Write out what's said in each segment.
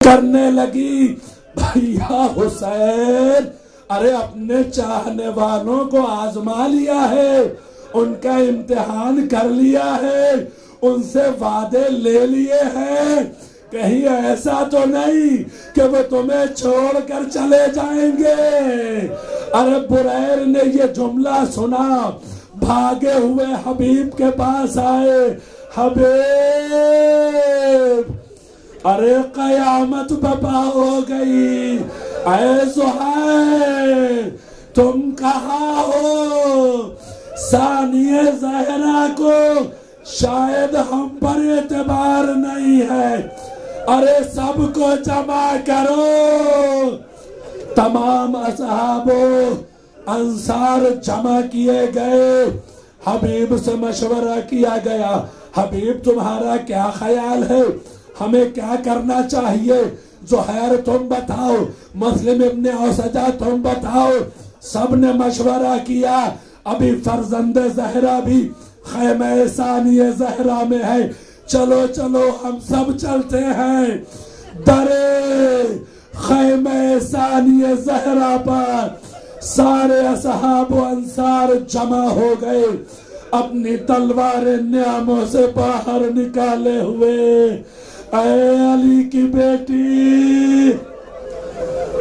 کرنے لگی بھیا حسین ارے اپنے چاہنے والوں کو آزما لیا ہے، ان کا امتحان کر لیا ہے، ان سے وعدے لے لیے ہیں، کہیں ایسا تو نہیں کہ وہ تمہیں چھوڑ کر چلے جائیں گے۔ ارے بریر نے یہ جملہ سنا، بھاگے ہوئے حبیب کے پاس آئے، حبیب ارے قیامت برپا ہو گئی، اے زہیر تم کہاں ہو؟ ثانیہ زہرا کو شاید ہم پر اعتبار نہیں ہے، ارے سب کو جمع کرو۔ تمام اصحاب انصار جمع کیے گئے، حبیب سے مشورہ کیا گیا، حبیب تمہارا کیا خیال ہے، ہمیں کیا کرنا چاہیے؟ زہیر تم بتاؤ، مسلم ابن اوسجہ تم بتاؤ۔ سب نے مشورہ کیا، ابھی فرزند زہرا بھی خیمہ ثانیہ زہرا میں ہے، چلو چلو ہم سب چلتے ہیں۔ درے خیمہ ثانیہ زہرا پر سارے اصحاب و انصار جمع ہو گئے، اپنی تلوار نعموں سے باہر نکالے ہوئے۔ اے علی کی بیٹی،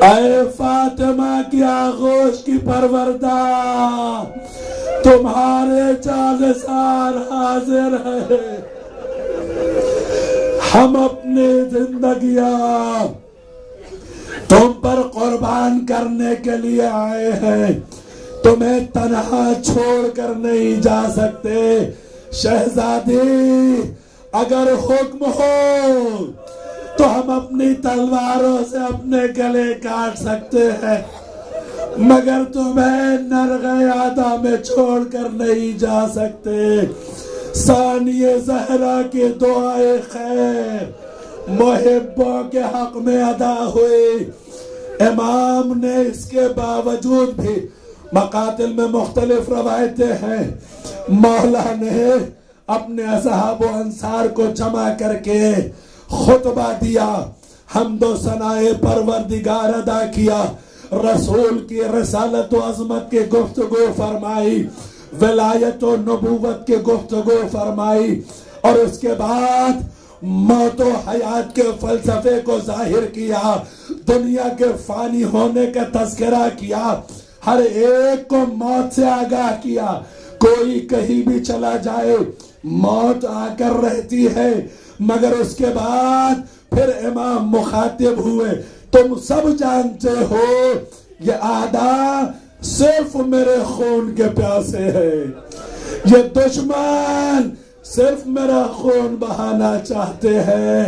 اے فاطمہ کی آغوش کی پروردہ، تمہارے جانثار حاضر ہے، ہم اپنی زندگیاں تم پر قربان کرنے کے لیے آئے ہیں، تمہیں تنہا چھوڑ کر نہیں جا سکتے۔ شہزادی اگر حکم ہو تو ہم اپنی تلواروں سے اپنے گلے کاٹ سکتے ہیں، مگر تمہیں نرغ عادا میں چھوڑ کر نہیں جا سکتے۔ ثانیہ زہرا کی دعائے خیر محبوں کے حق میں ادا ہوئی۔ امام نے اس کے باوجود بھی، مقاتل میں مختلف روایتیں ہیں، مولا نے اپنے اصحاب و انصار کو جمع کر کے خطبہ دیا، حمد و ثناء پروردگار ادا کیا، رسول کی رسالت و عظمت کی گفتگو فرمائی، ولایت و نبوت کی گفتگو فرمائی، اور اس کے بعد موت و حیات کے فلسفے کو ظاہر کیا، دنیا کے فانی ہونے کا تذکرہ کیا، ہر ایک کو موت سے آگاہ کیا، کوئی کہیں بھی چلا جائے موت آ کر رہتی ہے، مگر اس کے بعد پھر امام مخاطب ہوئے، تم سب جانتے ہو یہ اعداء صرف میرے خون کے پیاسے ہیں، یہ دشمن صرف میرا خون بہانا چاہتے ہیں۔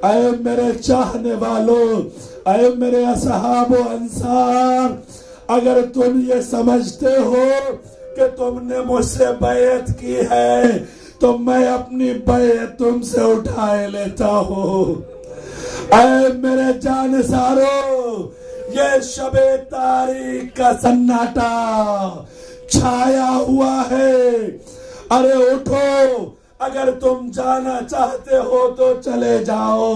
اے میرے چاہنے والوں، اے میرے اصحاب و انصار، اگر تم یہ سمجھتے ہو کہ تم نے مجھ سے بیعت کی ہے تو میں اپنی بیعت تم سے اٹھائے لیتا ہوں۔ اے میرے جانثاروں، یہ شب تاریخ کا سناٹا چھایا ہوا ہے، ارے اٹھو، اگر تم جانا چاہتے ہو تو چلے جاؤ،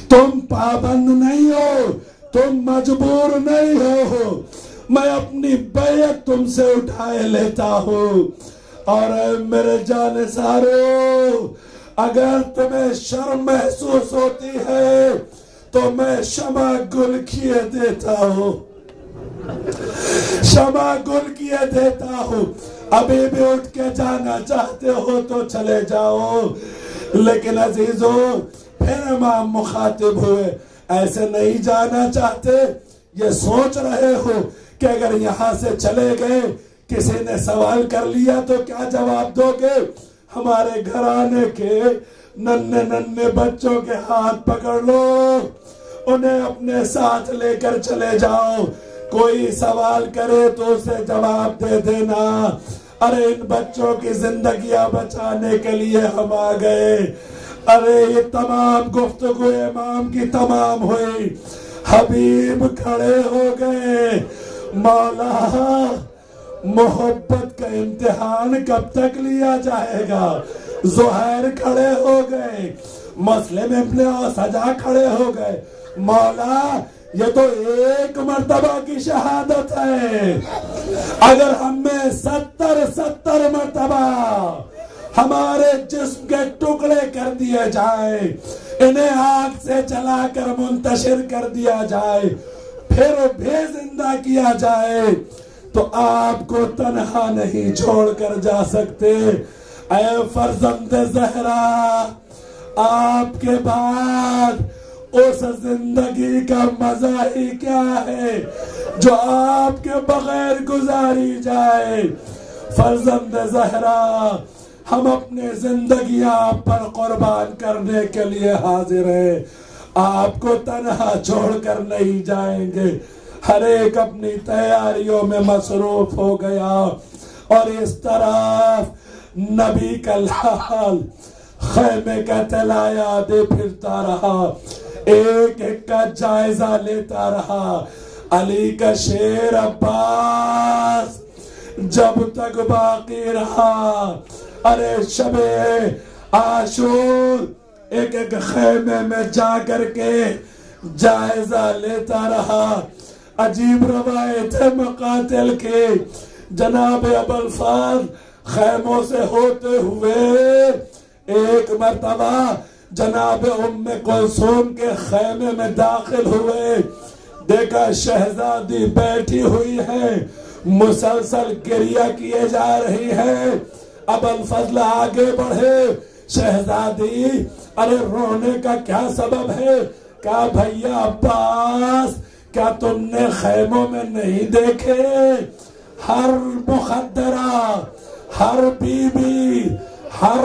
تم پابند نہیں ہو، تم مجبور نہیں ہو، میں اپنی بیعت تم سے اٹھائے لیتا ہوں۔ اور اے میرے جانثاروں، اگر تمہیں شرم محسوس ہوتی ہے تو میں شمع گل کیے دیتا ہوں، شمع گل کیے دیتا ہوں، ابھی بھی اٹھ کے جانا چاہتے ہو تو چلے جاؤ۔ لیکن عزیزوں، پھر امام مخاطب ہوئے، ایسے نہیں جانا چاہتے، یہ سوچ رہے ہو کہ اگر یہاں سے چلے گئے کسی نے سوال کر لیا تو کیا جواب دو گے؟ ہمارے گھرانے کے ننھے ننھے بچوں کے ہاتھ پکڑ لو، انہیں اپنے ساتھ لے کر چلے جاؤ، کوئی سوال کرے تو اسے جواب دے دینا، ارے ان بچوں کی زندگیاں بچانے کے لیے ہم آ گئے۔ ارے یہ تمام گفتگو امام کی تمام ہوئی، حبیب کھڑے ہو گئے، مولا محبت کا امتحان کب تک لیا جائے گا؟ زہیر کھڑے ہو گئے، مسلم ابن اوسجہ کھڑے ہو گئے، مولا یہ تو ایک مرتبہ کی شہادت ہے، اگر ہم میں 70 مرتبہ ہمارے جسم کے ٹکڑے کر دیے جائیں، انہیں آگ سے جلا کر منتشر کر دیا جائے، پھر بھی زندہ کیا جائے، تو آپ کو تنہا نہیں چھوڑ کر جا سکتے۔ اے فرزند زہرا، آپ کے بعد اس زندگی کا مزہ ہی کیا ہے جو آپ کے بغیر گزاری جائے۔ فرزند زہرا، ہم اپنے زندگیاں آپ پر قربان کرنے کے لیے حاضر ہیں، آپ کو تنہا چھوڑ کر نہیں جائیں گے۔ ہر ایک اپنی تیاریوں میں مصروف ہو گیا، اور اس طرف نبی کا لال خیمے کا طلایہ دے پھرتا رہا، ایک ایک کا جائزہ لیتا رہا۔ علی کا شیر عباس جب تک باقی رہا، ارے شب عاشور ایک ایک خیمے میں جا کر کے جائزہ لیتا رہا۔ عجیب روایت ہے مقاتل کے، جناب ابوالفضل خیموں سے ہوتے ہوئے ایک مرتبہ جناب ام کلثوم کے خیمے میں داخل ہوئے، دیکھا شہزادی بیٹھی ہوئی ہے، مسلسل گریہ کیے جا رہی ہے۔ ابوالفضل آگے بڑھے، شہزادی ارے رونے کا کیا سبب ہے؟ کہا بھیا عباس، کیا تم نے خیموں میں نہیں دیکھے ہر مخدرہ، ہر بی بی، ہر